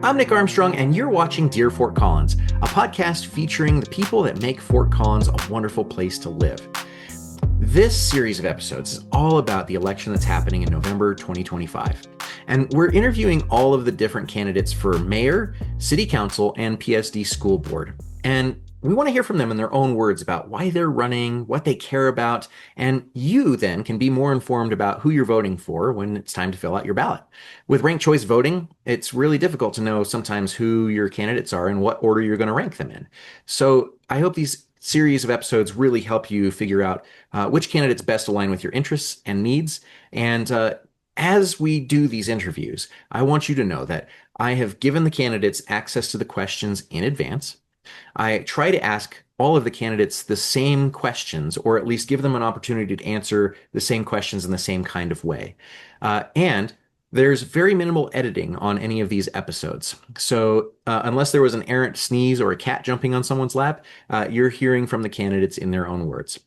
I'm Nick Armstrong, and you're watching Dear Fort Collins, a podcast featuring the people that make Fort Collins a wonderful place to live. This series of episodes is all about the election that's happening in November 2025. And we're interviewing all of the different candidates for mayor, city council, and PSD school board. And we want to hear from them in their own words about why they're running, what they care about, and you then can be more informed about who you're voting for when it's time to fill out your ballot. With ranked choice voting, it's really difficult to know sometimes who your candidates are and what order you're going to rank them in. So I hope these series of episodes really help you figure out which candidates best align with your interests and needs. And as we do these interviews, I want you to know that I have given the candidates access to the questions in advance. I try to ask all of the candidates the same questions, or at least give them an opportunity to answer the same questions in the same kind of way. And there's very minimal editing on any of these episodes. So unless there was an errant sneeze or a cat jumping on someone's lap, you're hearing from the candidates in their own words.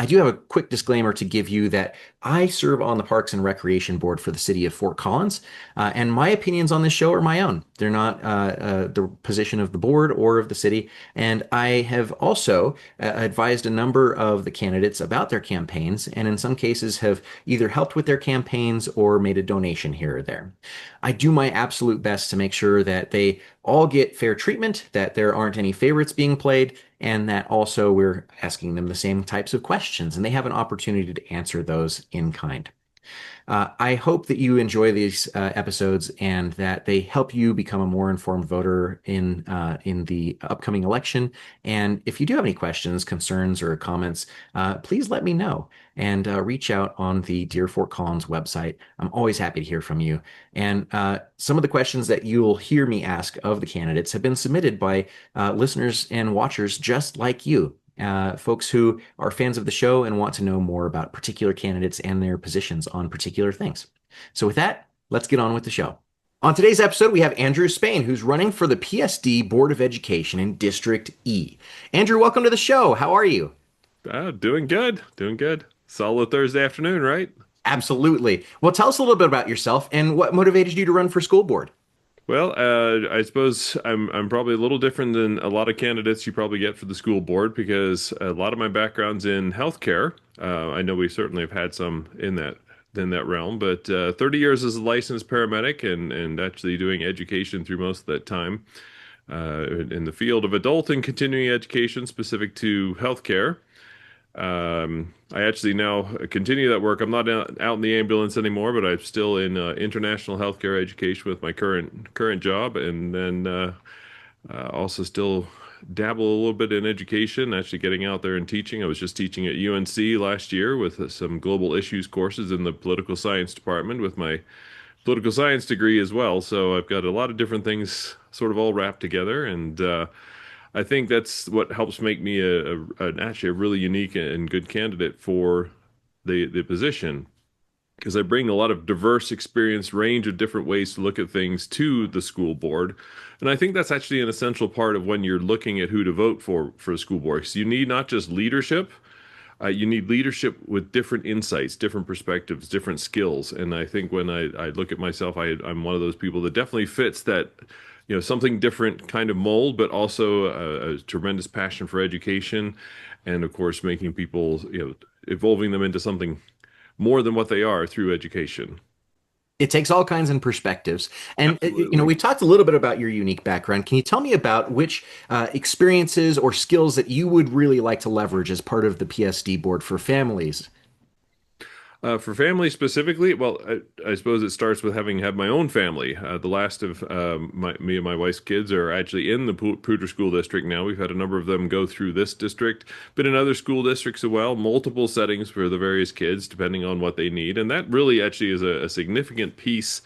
I do have a quick disclaimer to give you that I serve on the Parks and Recreation Board for the city of Fort Collins, and my opinions on this show are my own. They're not the position of the board or of the city. And I have also advised a number of the candidates about their campaigns, and in some cases have either helped with their campaigns or made a donation here or there. I do my absolute best to make sure that they all get fair treatment, that there aren't any favorites being played, and that also we're asking them the same types of questions and they have an opportunity to answer those in kind. I hope that you enjoy these episodes and that they help you become a more informed voter in the upcoming election. And if you do have any questions, concerns, or comments, please let me know and reach out on the Dear Fort Collins website. I'm always happy to hear from you. And some of the questions that you'll hear me ask of the candidates have been submitted by listeners and watchers just like you. Folks who are fans of the show and want to know more about particular candidates and their positions on particular things. So with that, let's get on with the show. On today's episode, we have Andrew Spain, who's running for the PSD Board of Education in District E. Andrew, welcome to the show. How are you? Doing good. Doing good. Solid Thursday afternoon, right? Absolutely. Well, tell us a little bit about yourself and what motivated you to run for school board. Well, I suppose I'm probably a little different than a lot of candidates you probably get for the school board because a lot of my background's in healthcare. I know we certainly have had some in that realm, but 30 years as a licensed paramedic and actually doing education through most of that time in the field of adult and continuing education specific to healthcare. I actually now continue that work. I'm not out in the ambulance anymore, but I'm still in international healthcare education with my current job, and then also still dabble a little bit in education, actually getting out there and teaching. I was just teaching at UNC last year with some global issues courses in the political science department with my political science degree as well. So I've got a lot of different things sort of all wrapped together, and I think that's what helps make me actually a really unique and good candidate for the position, because I bring a lot of diverse experience, range of different ways to look at things to the school board. And I think that's actually an essential part of when you're looking at who to vote for a school board. So you need not just leadership, you need leadership with different insights, different perspectives, different skills. And I think when I look at myself, I'm one of those people that definitely fits that, something different kind of mold, but also a tremendous passion for education. And of course, making people, evolving them into something more than what they are through education. It takes all kinds of perspectives. And, Absolutely. we talked a little bit about your unique background. Can you tell me about which experiences or skills that you would really like to leverage as part of the PSD board for families? For family specifically, well, I suppose it starts with having had my own family. The last of me and my wife's kids are actually in the Poudre school district now. We've had a number of them go through this district, but in other school districts as well, multiple settings for the various kids, depending on what they need. And that really actually is a significant piece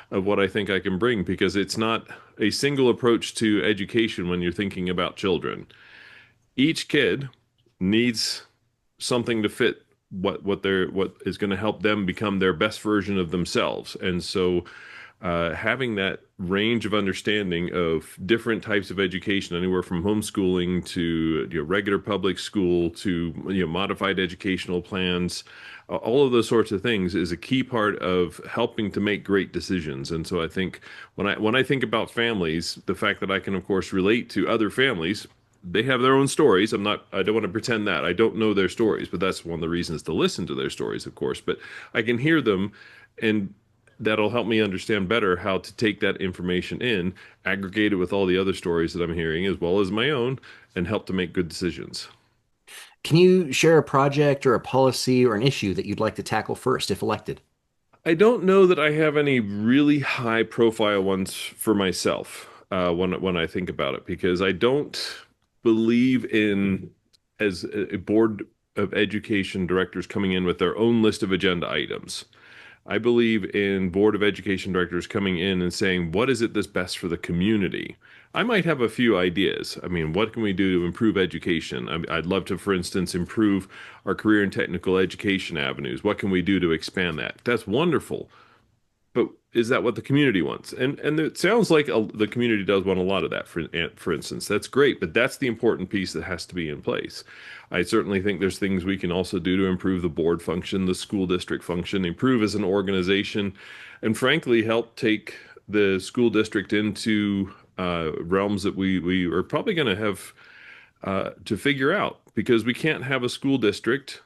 of what I think I can bring, because it's not a single approach to education when you're thinking about children. Each kid needs something to fit what is going to help them become their best version of themselves. And so having that range of understanding of different types of education, anywhere from homeschooling to regular public school to modified educational plans, all of those sorts of things is a key part of helping to make great decisions. And so I think when I think about families, the fact that I can of course relate to other families. They have their own stories. I don't want to pretend that I don't know their stories, but that's one of the reasons to listen to their stories, of course. But I can hear them, and that'll help me understand better how to take that information in, aggregate it with all the other stories that I'm hearing, as well as my own, and help to make good decisions. Can you share a project or a policy or an issue that you'd like to tackle first if elected? I don't know that I have any really high profile ones for myself when I think about it, because I don't believe in as a board of education directors coming in with their own list of agenda items. I believe in Board of Education directors coming in and saying, what is it that's best for the community? I might have a few ideas. I mean, what can we do to improve education? I'd love to, for instance, improve our career and technical education avenues. What can we do to expand that? That's wonderful. But is that what the community wants? And it sounds like the community does want a lot of that. For instance, that's great, but that's the important piece that has to be in place. I certainly think there's things we can also do to improve the board function, the school district function, improve as an organization, and frankly help take the school district into realms that we are probably going to have to figure out, because we can't have a school district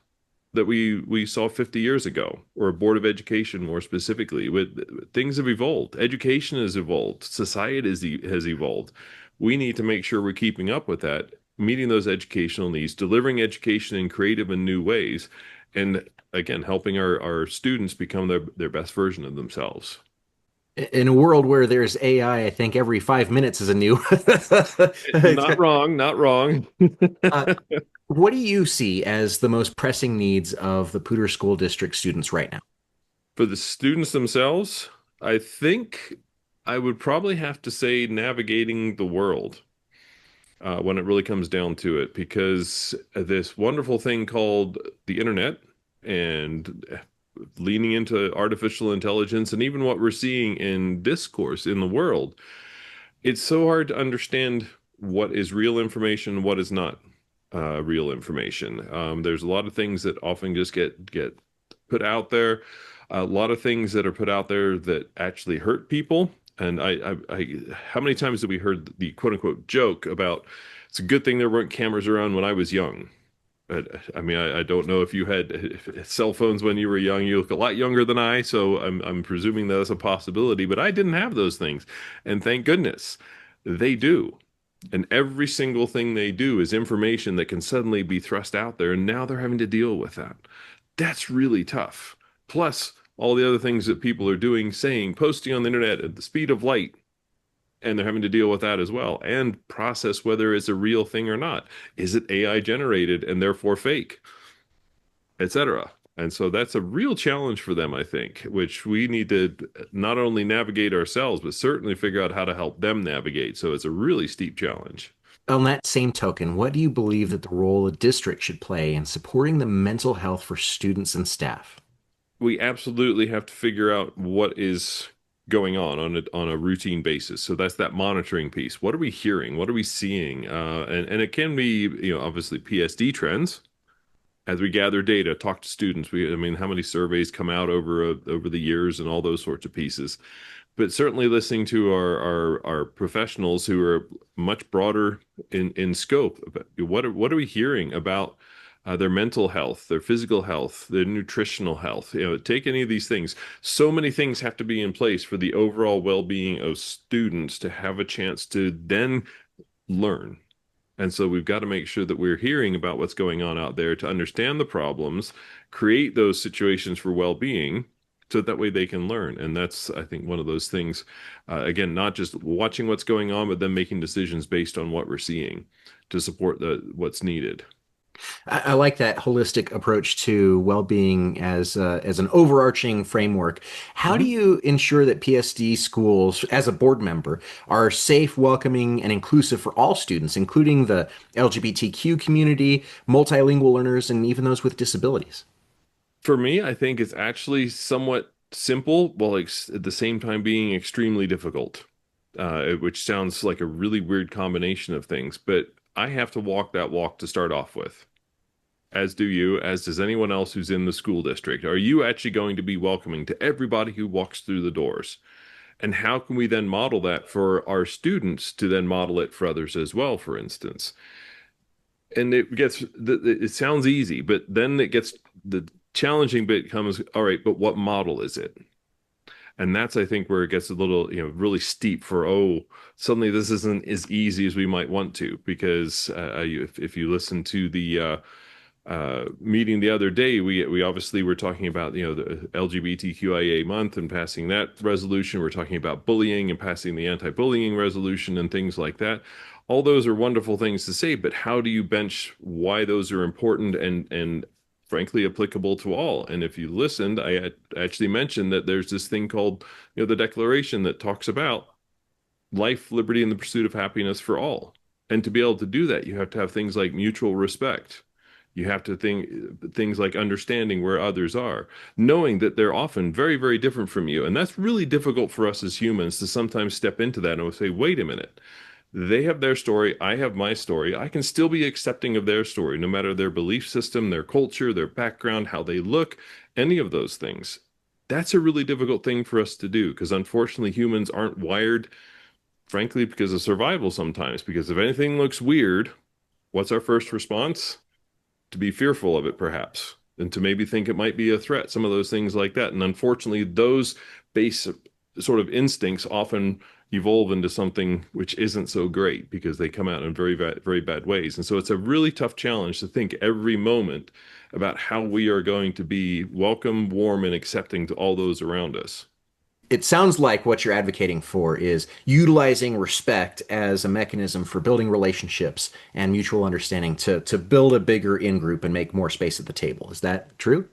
that we saw 50 years ago, or a board of education more specifically. With things have evolved, education has evolved, society has evolved. We need to make sure we're keeping up with that, meeting those educational needs, delivering education in creative and new ways, and again helping our students become their best version of themselves. In a world where there's AI, I think every 5 minutes is a new. Not wrong, not wrong. Uh, what do you see as the most pressing needs of the Poudre School District students right now? For the students themselves, I think I would probably have to say navigating the world when it really comes down to it, because this wonderful thing called the internet and leaning into artificial intelligence and even what we're seeing in discourse in the world, it's so hard to understand what is real information, what is not real information. There's a lot of things that often just get put out there, a lot of things that are put out there that actually hurt people. And how many times have we heard the quote unquote joke about it's a good thing there weren't cameras around when I was young? I mean, I don't know if you had cell phones when you were young. You look a lot younger than I, so I'm presuming that's a possibility. But I didn't have those things, and thank goodness they do. And every single thing they do is information that can suddenly be thrust out there, and now they're having to deal with that. That's really tough. Plus, all the other things that people are doing, saying, posting on the internet at the speed of light, and they're having to deal with that as well and process whether it's a real thing or not. Is it AI generated and therefore fake, etc.? And so that's a real challenge for them, I think, which we need to not only navigate ourselves, but certainly figure out how to help them navigate. So it's a really steep challenge. On that same token, what do you believe that the role a district should play in supporting the mental health for students and staff? We absolutely have to figure out what is going on a routine basis. So that's that monitoring piece. What are we hearing? What are we seeing? And it can be, obviously PSD trends as we gather data, talk to students. I mean, how many surveys come out over the years and all those sorts of pieces. But certainly listening to our professionals who are much broader in scope. What are we hearing about their mental health, their physical health, their nutritional health? Take any of these things. So many things have to be in place for the overall well-being of students to have a chance to then learn. And so we've got to make sure that we're hearing about what's going on out there to understand the problems, create those situations for well-being, so that way they can learn. And that's, I think, one of those things, again, not just watching what's going on, but then making decisions based on what we're seeing to support what's needed. I like that holistic approach to well-being as an overarching framework. How do Mhm. you ensure that PSD schools, as a board member, are safe, welcoming, and inclusive for all students, including the LGBTQ community, multilingual learners, and even those with disabilities? For me, I think it's actually somewhat simple while at the same time being extremely difficult, which sounds like a really weird combination of things. But I have to walk that walk to start off with, as do you, as does anyone else who's in the school district. Are you actually going to be welcoming to everybody who walks through the doors? And how can we then model that for our students to then model it for others as well, for instance? And it sounds easy, but then it gets the challenging bit comes, all right, but what model is it? And that's, I think, where it gets a little, really steep for, oh, suddenly this isn't as easy as we might want to, because if you listen to the meeting the other day, we obviously were talking about, the LGBTQIA month and passing that resolution. We're talking about bullying and passing the anti-bullying resolution and things like that. All those are wonderful things to say, but how do you bench why those are important and frankly applicable to all? And if you listened, I actually mentioned that there's this thing called, the Declaration that talks about life, liberty, and the pursuit of happiness for all. And to be able to do that, you have to have things like mutual respect. You have to think things like understanding where others are, knowing that they're often very, very different from you. And that's really difficult for us as humans to sometimes step into that and say, wait a minute, they have their story, I have my story. I can still be accepting of their story, no matter their belief system, their culture, their background, how they look, any of those things. That's a really difficult thing for us to do because unfortunately humans aren't wired, frankly, because of survival sometimes. Because if anything looks weird, what's our first response? To be fearful of it, perhaps, and to maybe think it might be a threat, some of those things like that. And unfortunately, those base sort of instincts often evolve into something which isn't so great because they come out in very, very bad ways. And so it's a really tough challenge to think every moment about how we are going to be welcome, warm, and accepting to all those around us. It sounds like what you're advocating for is utilizing respect as a mechanism for building relationships and mutual understanding to build a bigger in group and make more space at the table. Is that true?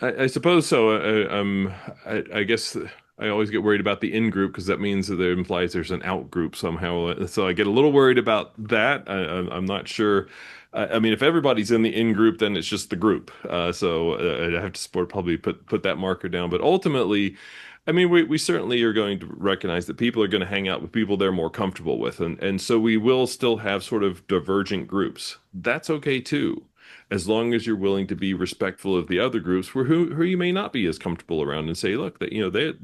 I suppose so. I guess I always get worried about the in group because that means that it implies there's an out group somehow. So I get a little worried about that. I'm not sure. I mean, if everybody's in the in group, then it's just the group. So I have to probably put that marker down. But ultimately, I mean, we certainly are going to recognize that people are going to hang out with people they're more comfortable with, and so we will still have sort of divergent groups. That's okay too, as long as you're willing to be respectful of the other groups who you may not be as comfortable around and say, look, that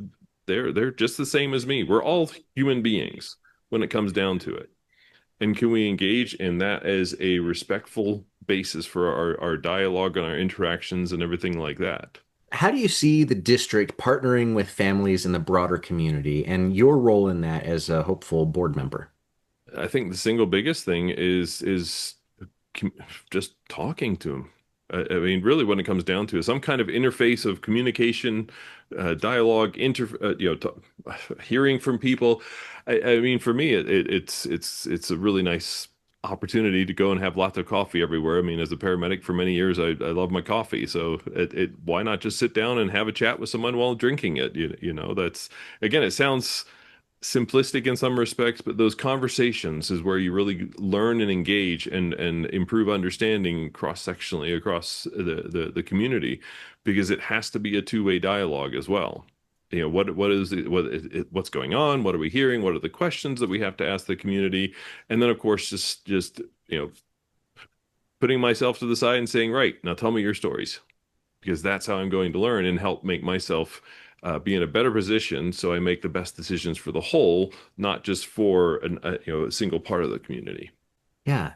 they're just the same as me. We're all human beings when it comes down to it. And can we engage in that as a respectful basis for our dialogue and our interactions and everything like that? How do you see the district partnering with families in the broader community and your role in that as a hopeful board member? I think the single biggest thing is just talking to them. I mean, really, when it comes down to it, some kind of interface of communication, dialogue, hearing from people. I mean, for me, it's a really nice opportunity to go and have lots of coffee everywhere. I mean, as a paramedic for many years, I love my coffee. So why not just sit down and have a chat with someone while drinking it? That's again, it sounds simplistic in some respects, but those conversations is where you really learn and engage and improve understanding cross-sectionally across the community, because it has to be a two-way dialogue as well. What's going on? What are we hearing? What are the questions that we have to ask the community? And then, of course, just putting myself to the side and saying, right, now tell me your stories, because that's how I'm going to learn and help make myself be in a better position so I make the best decisions for the whole, not just for a single part of the community. Yeah.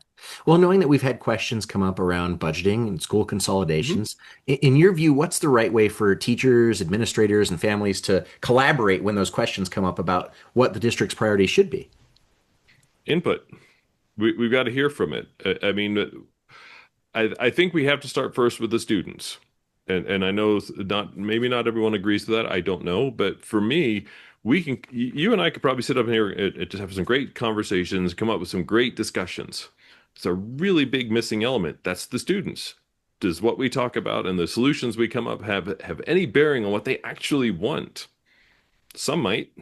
Well, knowing that we've had questions come up around budgeting and school Mhm. consolidations, in your view, what's the right way for teachers, administrators, and families to collaborate when those questions come up about what the district's priorities should be? Input. We've got to hear from it. I mean, I think we have to start first with the students. And I know maybe not everyone agrees to that. I don't know. But for me, you and I could probably sit up here and just have some great conversations, come up with some great discussions. It's a really big missing element. That's the students. Does what we talk about and the solutions we come up have any bearing on what they actually want? Some might,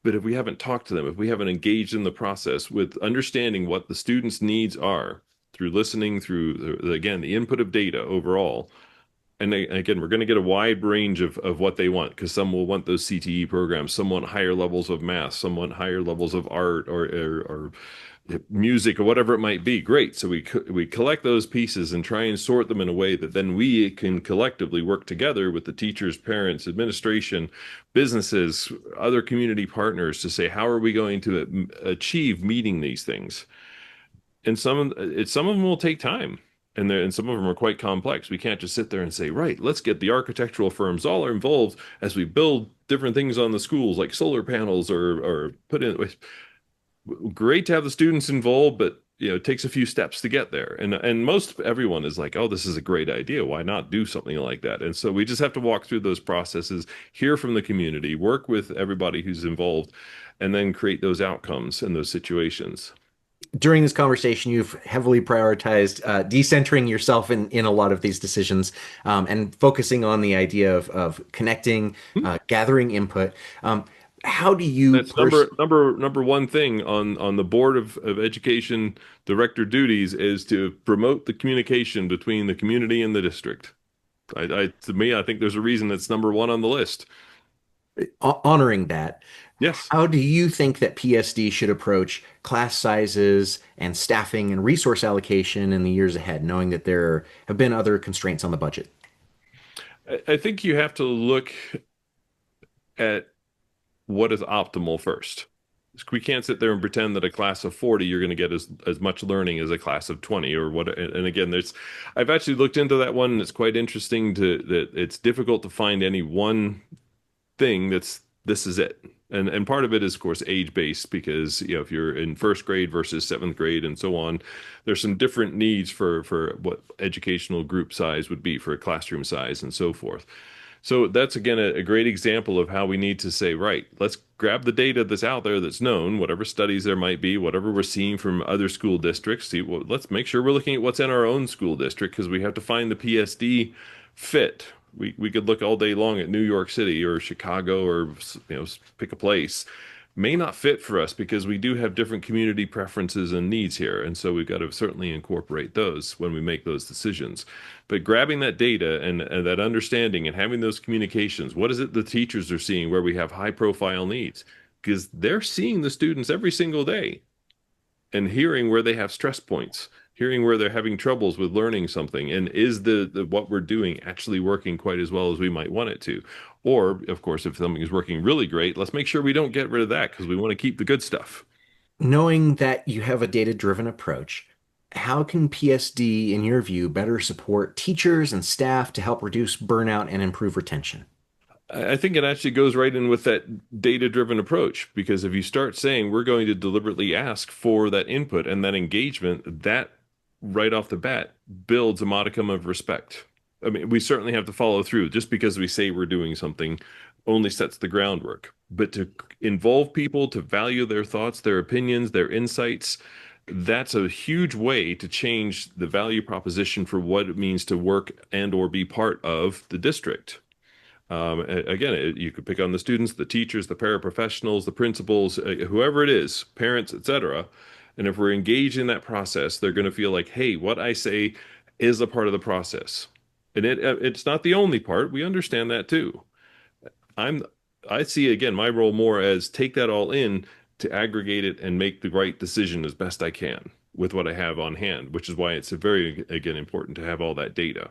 but if we haven't talked to them, if we haven't engaged in the process with understanding what the students' needs are through listening, through again, the input of data overall, And again, we're going to get a wide range of what they want because some will want those CTE programs, some want higher levels of math, some want higher levels of art or music or whatever it might be. Great. So we collect those pieces and try and sort them in a way that then we can collectively work together with the teachers, parents, administration, businesses, other community partners to say how are we going to achieve meeting these things. And some of them will take time. And some of them are quite complex. We can't just sit there and say, right, let's get the architectural firms all involved as we build different things on the schools, like solar panels or put in. Great to have the students involved, but it takes a few steps to get there. And most everyone is like, oh, this is a great idea. Why not do something like that? And so we just have to walk through those processes, hear from the community, work with everybody who's involved, and then create those outcomes in those situations. During this conversation, you've heavily prioritized decentering yourself in a lot of these decisions, and focusing on the idea of connecting, gathering input. How do you That's number one thing on the Board of Education director duties is to promote the communication between the community and the district. To me, I think there's a reason that's number one on the list. honoring that? Yes. How do you think that PSD should approach class sizes and staffing and resource allocation in the years ahead, knowing that there have been other constraints on the budget? I think you have to look at what is optimal first. We can't sit there and pretend that a class of 40 you're going to get as much learning as a class of 20 or what. And again, I've actually looked into that one, and it's quite interesting that it's difficult to find any one thing this is it. And part of it is, of course, age based because if you're in first grade versus seventh grade and so on, there's some different needs for what educational group size would be for a classroom size and so forth. So that's again a great example of how we need to say, right, let's grab the data that's out there that's known, whatever studies there might be, whatever we're seeing from other school districts. Let's make sure we're looking at what's in our own school district because we have to find the PSD fit. We could look all day long at New York City or Chicago or pick a place. May not fit for us because we do have different community preferences and needs here. And so we've got to certainly incorporate those when we make those decisions. But grabbing that data and that understanding and having those communications, what is it the teachers are seeing where we have high profile needs? Because they're seeing the students every single day and hearing where they have stress points, hearing where they're having troubles with learning something, and is the what we're doing actually working quite as well as we might want it to? Or, of course, if something is working really great, let's make sure we don't get rid of that because we want to keep the good stuff. Knowing that you have a data-driven approach, how can PSD, in your view, better support teachers and staff to help reduce burnout and improve retention? I think it actually goes right in with that data-driven approach because if you start saying we're going to deliberately ask for that input and that engagement, that right off the bat builds a modicum of respect. I mean, we certainly have to follow through. Just because we say we're doing something only sets the groundwork. But to involve people, to value their thoughts, their opinions, their insights, that's a huge way to change the value proposition for what it means to work and or be part of the district. Again, you could pick on the students, the teachers, the paraprofessionals, the principals, whoever it is, parents, etc. And if we're engaged in that process, they're going to feel like, hey, what I say is a part of the process. And it's not the only part. We understand that too. I'm I see again my role more as take that all in to aggregate it and make the right decision as best I can with what I have on hand, which is why it's a very again important to have all that data.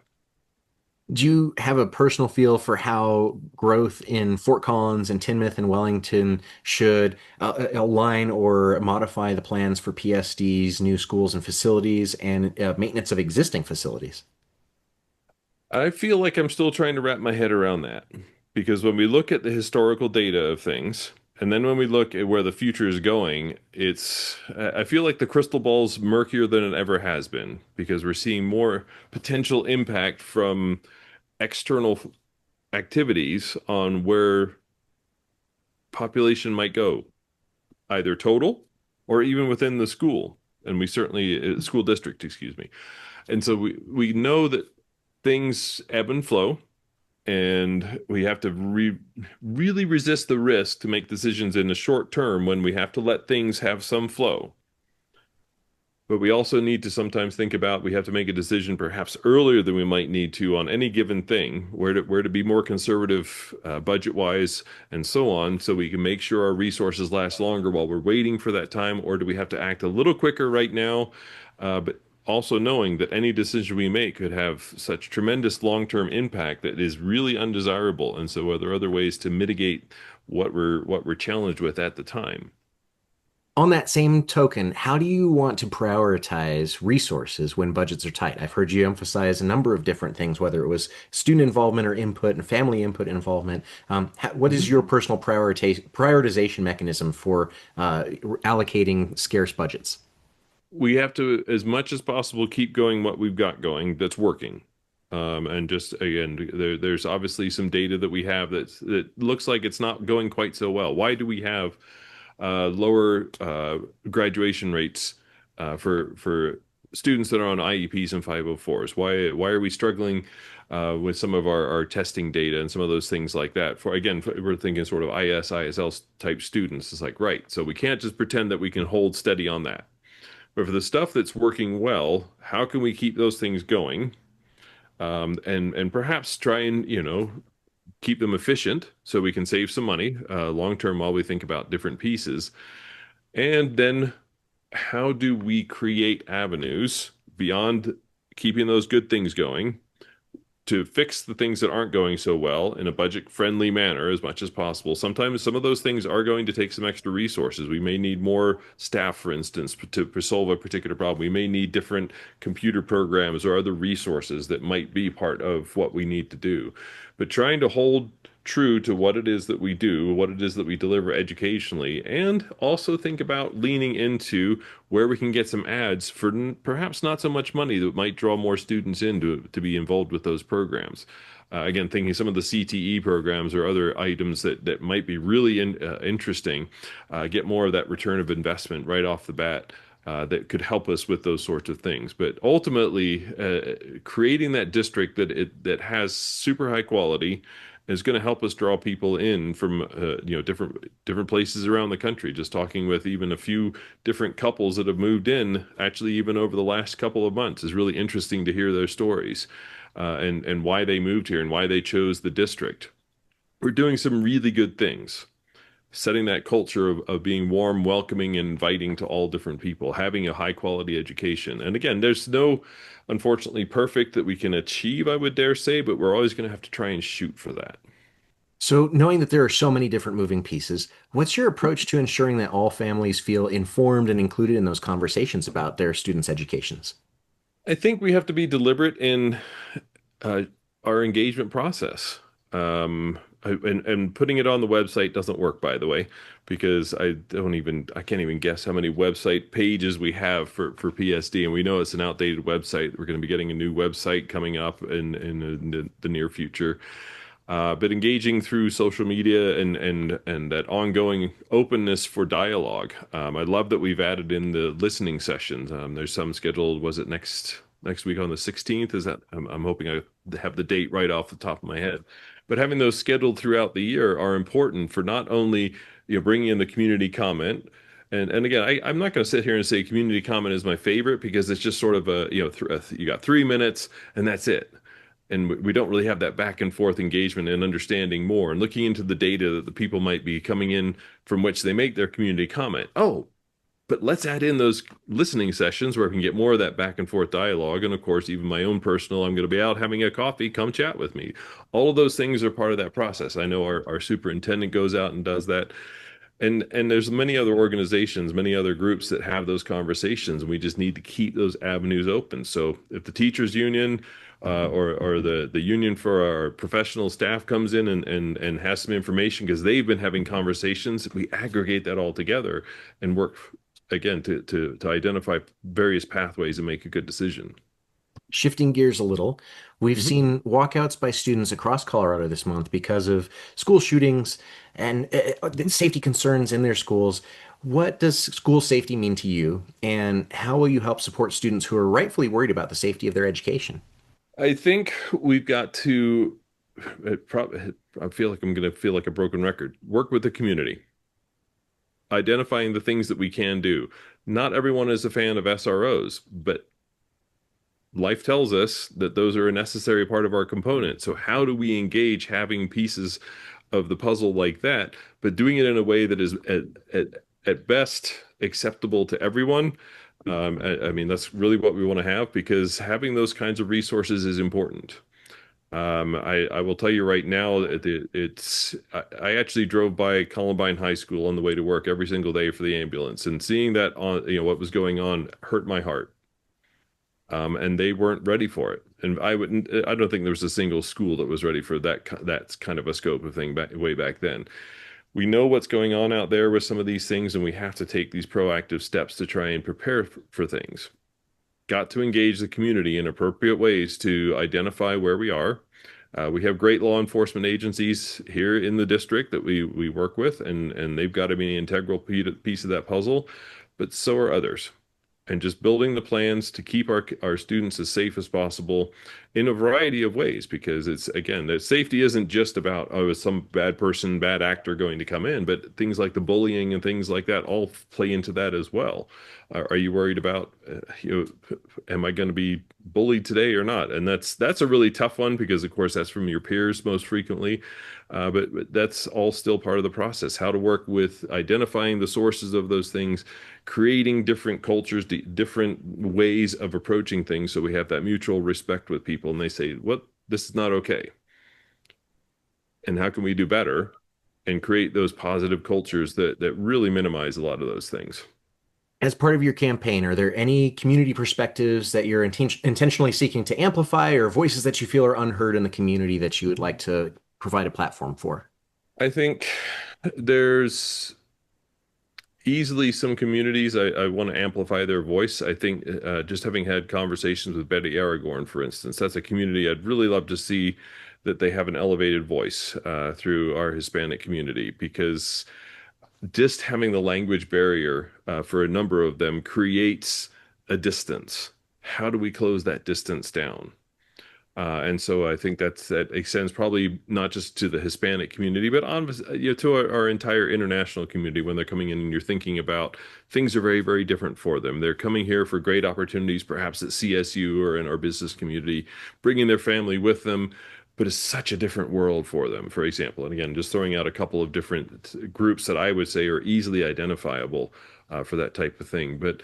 Do you have a personal feel for how growth in Fort Collins and Tinmouth and Wellington should align or modify the plans for PSD's new schools and facilities and maintenance of existing facilities? I feel like I'm still trying to wrap my head around that because when we look at the historical data of things, and then when we look at where the future is going, I feel like the crystal ball's murkier than it ever has been because we're seeing more potential impact from external activities on where population might go, either total or even within the school. And we certainly, school district, excuse me. And so we know that things ebb and flow, and we have to really resist the risk to make decisions in the short term when we have to let things have some flow. But we also need to sometimes think about we have to make a decision perhaps earlier than we might need to on any given thing, where to be more conservative budget wise and so on, so we can make sure our resources last longer while we're waiting for that time, or do we have to act a little quicker right now? But also knowing that any decision we make could have such tremendous long-term impact that is really undesirable. And so are there other ways to mitigate what we're challenged with at the time? On that same token, how do you want to prioritize resources when budgets are tight? I've heard you emphasize a number of different things, whether it was student involvement or input and family input and involvement. What is your personal prioritization mechanism for allocating scarce budgets? We have to, as much as possible, keep going what we've got going that's working. And just again, there's obviously some data that we have that looks like it's not going quite so well. Why do we have lower graduation rates for students that are on IEPs and 504s? Why are we struggling with some of our testing data and some of those things like that? We're thinking sort of ISL type students. It's like, right, so we can't just pretend that we can hold steady on that. But for the stuff that's working well, how can we keep those things going? And perhaps try and keep them efficient so we can save some money long term while we think about different pieces. And then how do we create avenues beyond keeping those good things going to fix the things that aren't going so well in a budget friendly manner as much as possible? Sometimes some of those things are going to take some extra resources. We may need more staff, for instance, to solve a particular problem. We may need different computer programs or other resources that might be part of what we need to do. But trying to hold true to what it is that we do, what it is that we deliver educationally, and also think about leaning into where we can get some ads for perhaps not so much money that might draw more students in to be involved with those programs. Again, thinking some of the CTE programs or other items that might be really interesting, get more of that return of investment right off the bat. That could help us with those sorts of things, but ultimately, creating that district that has super high quality is going to help us draw people in from different places around the country. Just talking with even a few different couples that have moved in, actually even over the last couple of months, is really interesting to hear their stories, and why they moved here and why they chose the district. We're doing some really good things, setting that culture of being warm, welcoming, and inviting to all different people, having a high quality education. And again, there's no, unfortunately, perfect that we can achieve, I would dare say, but we're always going to have to try and shoot for that. So, knowing that there are so many different moving pieces, what's your approach to ensuring that all families feel informed and included in those conversations about their students' educations? I think we have to be deliberate in uh, our engagement process. And putting it on the website doesn't work, by the way, because I can't even guess how many website pages we have for PSD, and we know it's an outdated website. We're going to be getting a new website coming up in the near future. But engaging through social media and that ongoing openness for dialogue. I love that we've added in the listening sessions. There's some scheduled. Was it next week on the 16th? Is that I'm hoping I have the date right off the top of my head. But having those scheduled throughout the year are important for not only bringing in the community comment. And again, I'm not going to sit here and say community comment is my favorite because it's just sort of you got 3 minutes and that's it, and we don't really have that back and forth engagement and understanding more and looking into the data that the people might be coming in from which they make their community comment. Oh, but let's add in those listening sessions where we can get more of that back and forth dialogue. And of course, even my own personal, I'm going to be out having a coffee, come chat with me. All of those things are part of that process. I know our superintendent goes out and does that. And there's many other organizations, many other groups that have those conversations, and we just need to keep those avenues open. So if the teachers union or the union for our professional staff comes in and has some information because they've been having conversations, we aggregate that all together and work again to identify various pathways and make a good decision. Shifting gears a little, we've Mhm. seen walkouts by students across Colorado this month because of school shootings and safety concerns in their schools. What does school safety mean to you, and how will you help support students who are rightfully worried about the safety of their education? I think we've got to, I feel like I'm going to feel like a broken record, work with the community, identifying the things that we can do. Not everyone is a fan of SROs, but life tells us that those are a necessary part of our component. So how do we engage having pieces of the puzzle like that, but doing it in a way that is at best acceptable to everyone? I mean, that's really what we want to have because having those kinds of resources is important. I will tell you right now, I actually drove by Columbine High School on the way to work every single day for the ambulance, and seeing that on, what was going on hurt my heart. And they weren't ready for it. And I don't think there was a single school that was ready for that kind of a scope of thing way back then. We know what's going on out there with some of these things, and we have to take these proactive steps to try and prepare for things. Got to engage the community in appropriate ways to identify where we are. We have great law enforcement agencies here in the district that we work with, and they've got to be an integral piece of that puzzle, but so are others. And just building the plans to keep our students as safe as possible in a variety of ways, because it's, again, that safety isn't just about, oh, is some bad person, bad actor going to come in, but things like the bullying and things like that all play into that as well. Are you worried about, am I going to be bullied today or not? And that's a really tough one because, of course, that's from your peers most frequently. But that's all still part of the process. How to work with identifying the sources of those things, creating different cultures, different ways of approaching things, so we have that mutual respect with people, and they say, "What? This is not okay." And how can we do better? And create those positive cultures that really minimize a lot of those things. As part of your campaign, are there any community perspectives that you're intentionally seeking to amplify or voices that you feel are unheard in the community that you would like to provide a platform for? I think there's easily some communities I want to amplify their voice. I think just having had conversations with Betty Aragorn, for instance, that's a community I'd really love to see that they have an elevated voice through our Hispanic community, because just having the language barrier for a number of them creates a distance. How do we close that distance down? And so I think that extends probably not just to the Hispanic community, but to our entire international community when they're coming in and you're thinking about things are very, very different for them. They're coming here for great opportunities, perhaps at CSU or in our business community, bringing their family with them, but it's such a different world for them, for example. And again, just throwing out a couple of different groups that I would say are easily identifiable for that type of thing. But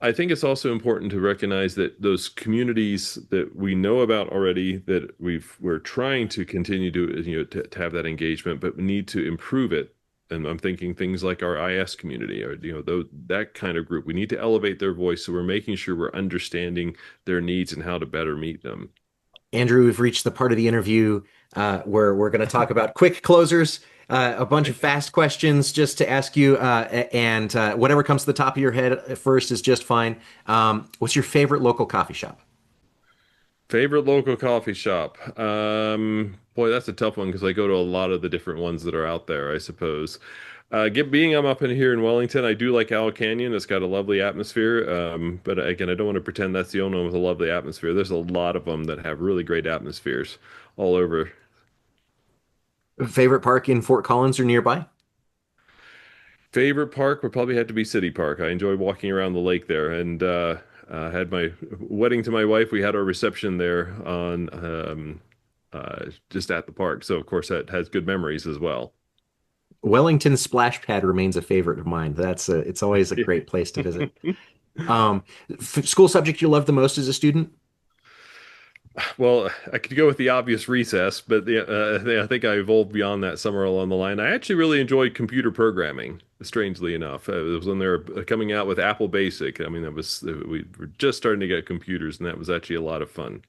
I think it's also important to recognize that those communities that we know about already, that we're trying to continue to have that engagement, but we need to improve it. And I'm thinking things like our IS community, or that kind of group. We need to elevate their voice, so we're making sure we're understanding their needs and how to better meet them. Andrew, we've reached the part of the interview where we're going to talk about quick closers, a bunch of fast questions just to ask you, and whatever comes to the top of your head first is just fine. What's your favorite local coffee shop? Favorite local coffee shop? Boy, that's a tough one because I go to a lot of the different ones that are out there, I suppose. Being I'm up in here in Wellington, I do like Owl Canyon. It's got a lovely atmosphere. But again, I don't want to pretend that's the only one with a lovely atmosphere. There's a lot of them that have really great atmospheres all over. Favorite park in Fort Collins or nearby? Favorite park would probably have to be City Park. I enjoy walking around the lake there, and had my wedding to my wife. We had our reception there on just at the park, so of course that has good memories as well. Wellington Splash Pad remains a favorite of mine. It's always a great place to visit. Um, School subject you love the most as a student? Well, I could go with the obvious recess, but I think I evolved beyond that somewhere along the line. I actually really enjoyed computer programming, strangely enough. It was when they were coming out with Apple Basic. I mean, we were just starting to get computers, and that was actually a lot of fun.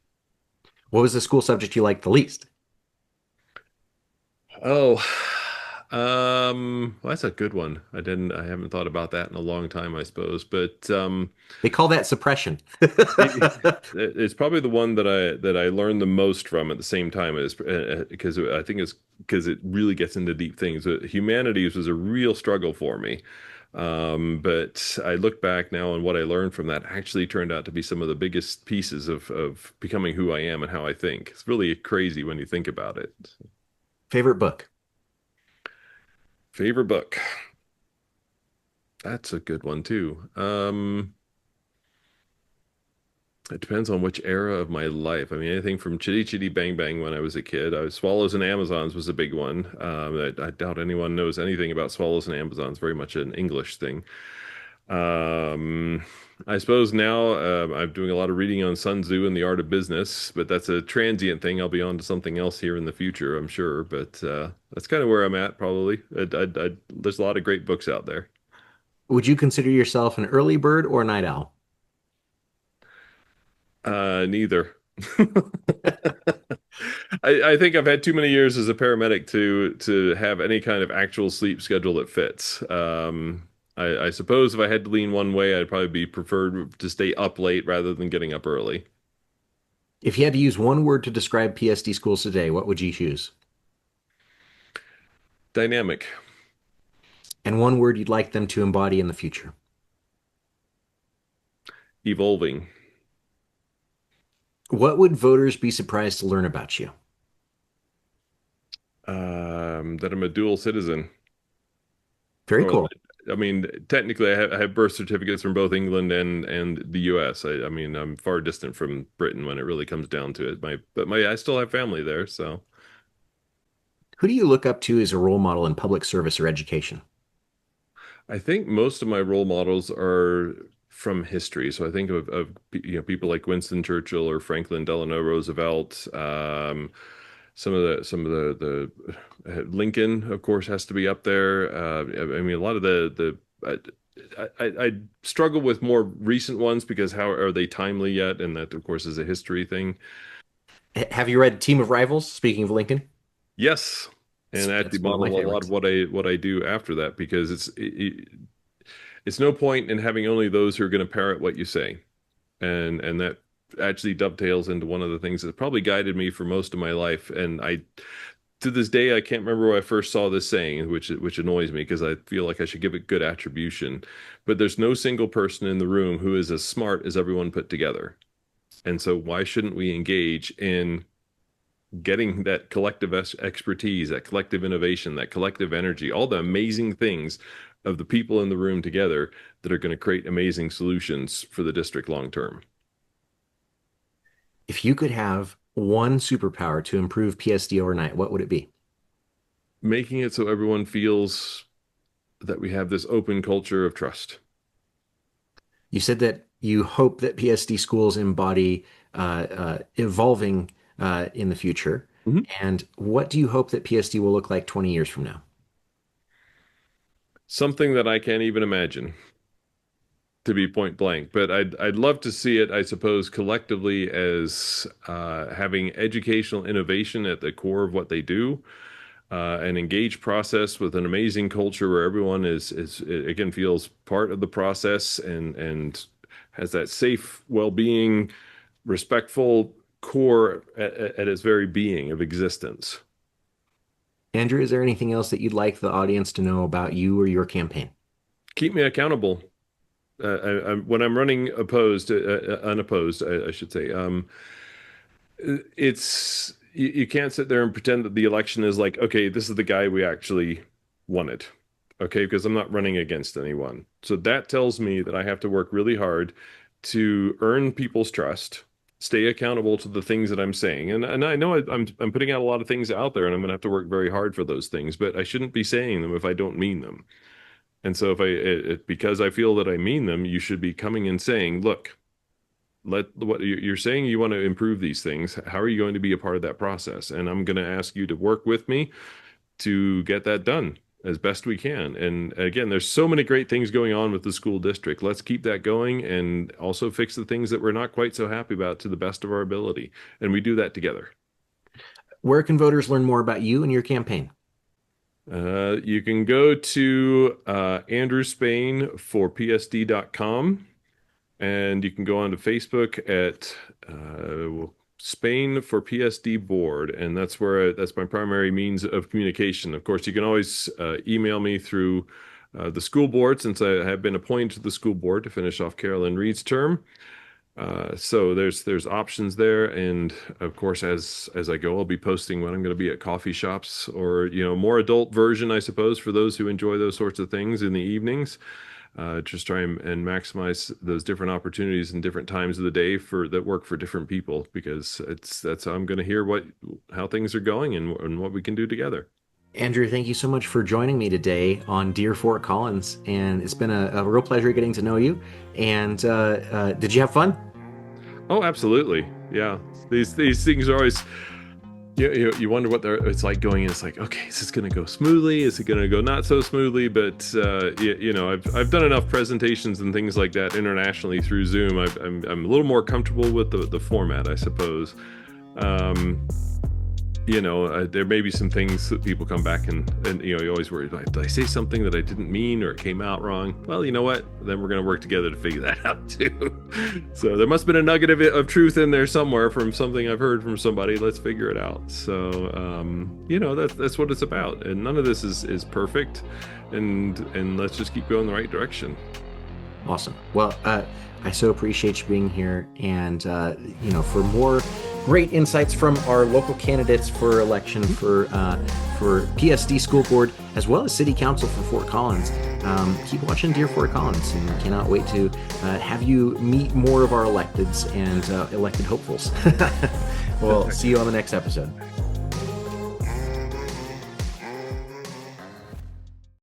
What was the school subject you liked the least? Oh, well, that's a good one. I haven't thought about that in a long time, I suppose, but They call that suppression. it's probably the one that I learned the most from at the same time, is because I think it's because it really gets into deep things. Humanities was a real struggle for me. But I look back now and what I learned from that actually turned out to be some of the biggest pieces of becoming who I am and how I think. It's really crazy when you think about it. Favorite book? Favorite book. That's a good one too. It depends on which era of my life. I mean, anything from Chitty Chitty Bang Bang when I was a kid. Swallows and Amazons was a big one. I doubt anyone knows anything about Swallows and Amazons. Very much an English thing. Um, I suppose now I'm doing a lot of reading on Sun Tzu and the Art of Business, but that's a transient thing. I'll be on to something else here in the future, I'm sure. But that's kind of where I'm at, probably. There's a lot of great books out there. Would you consider yourself an early bird or a night owl? Neither. I think I've had too many years as a paramedic to have any kind of actual sleep schedule that fits. I suppose if I had to lean one way, I'd probably be preferred to stay up late rather than getting up early. If you had to use one word to describe PSD schools today, what would you choose? Dynamic. And one word you'd like them to embody in the future. Evolving. What would voters be surprised to learn about you? That I'm a dual citizen. Very Well, cool. I mean, technically, I have birth certificates from both England and the U.S. I mean, I'm far distant from Britain when it really comes down to it. I still have family there, so. Who do you look up to as a role model in public service or education? I think most of my role models are from history. So I think of people like Winston Churchill or Franklin Delano Roosevelt. Some of the Lincoln, of course, has to be up there. I mean, a lot of I struggle with more recent ones because how are they timely yet? And that, of course, is a history thing. Have you read Team of Rivals? Speaking of Lincoln, Yes. And I actually it's one of my model a lot of favorites. what I do after that because it's no point in having only those who are going to parrot what you say. And that actually dovetails into one of the things that probably guided me for most of my life. And I to this day I can't remember where I first saw this saying, which annoys me because I feel like I should give it good attribution. But there's no single person in the room who is as smart as everyone put together. And so why shouldn't we engage in getting that collective expertise, that collective innovation, that collective energy, all the amazing things of the people in the room together that are going to create amazing solutions for the district long term. If you could have one superpower to improve PSD overnight, what would it be? Making it so everyone feels that we have this open culture of trust. You said that you hope that PSD schools embody evolving in the future. Mhm. And what do you hope that PSD will look like 20 years from now? Something that I can't even imagine, to be point blank. But I'd love to see it, I suppose, collectively as having educational innovation at the core of what they do, an engaged process with an amazing culture where everyone is again feels part of the process and has that safe, well-being, respectful core at its very being of existence. Andrew, is there anything else that you'd like the audience to know about you or your campaign? Keep me accountable. When I'm running unopposed, I should say. You can't sit there and pretend that the election is like, okay, this is the guy we actually wanted. Okay, because I'm not running against anyone. So that tells me that I have to work really hard to earn people's trust, stay accountable to the things that I'm saying. And I know I'm putting out a lot of things out there and I'm going to have to work very hard for those things, but I shouldn't be saying them if I don't mean them. And so if because I feel that I mean them, you should be coming and saying, look, let what you're saying you want to improve these things. How are you going to be a part of that process? And I'm going to ask you to work with me to get that done as best we can. And again, there's so many great things going on with the school district. Let's keep that going and also fix the things that we're not quite so happy about to the best of our ability. And we do that together. Where can voters learn more about you and your campaign? You can go to Andrew Spain for PSD.com. And you can go on to Facebook at Spain for PSD Board, and that's my primary means of communication. Of course, you can always email me through the school board since I have been appointed to the school board to finish off Carolyn Reed's term. So there's options there, and of course, as I go, I'll be posting when I'm going to be at coffee shops or more adult version, I suppose, for those who enjoy those sorts of things in the evenings. just try and maximize those different opportunities and different times of the day that work for different people, because that's how I'm going to hear how things are going and what we can do together. Andrew, thank you so much for joining me today on Dear Fort Collins, and it's been a real pleasure getting to know you. And did you have fun? Oh, absolutely. Yeah. These things are always, you wonder what it's like going in. It's like, okay, is this going to go smoothly? Is it going to go not so smoothly? But I've done enough presentations and things like that internationally through Zoom. I'm a little more comfortable with the format, I suppose. There may be some things that people come back and you always worry, like, did I say something that I didn't mean, or it came out wrong? Well, you know what? Then we're going to work together to figure that out too. So there must have been a nugget of truth in there somewhere from something I've heard from somebody. Let's figure it out. So, that's what it's about. And none of this is perfect. And let's just keep going the right direction. Awesome. Well, I so appreciate you being here. And, for more great insights from our local candidates for election for PSD School Board, as well as City Council for Fort Collins, keep watching Dear Fort Collins, and we cannot wait to have you meet more of our electeds and elected hopefuls. We'll see you on the next episode.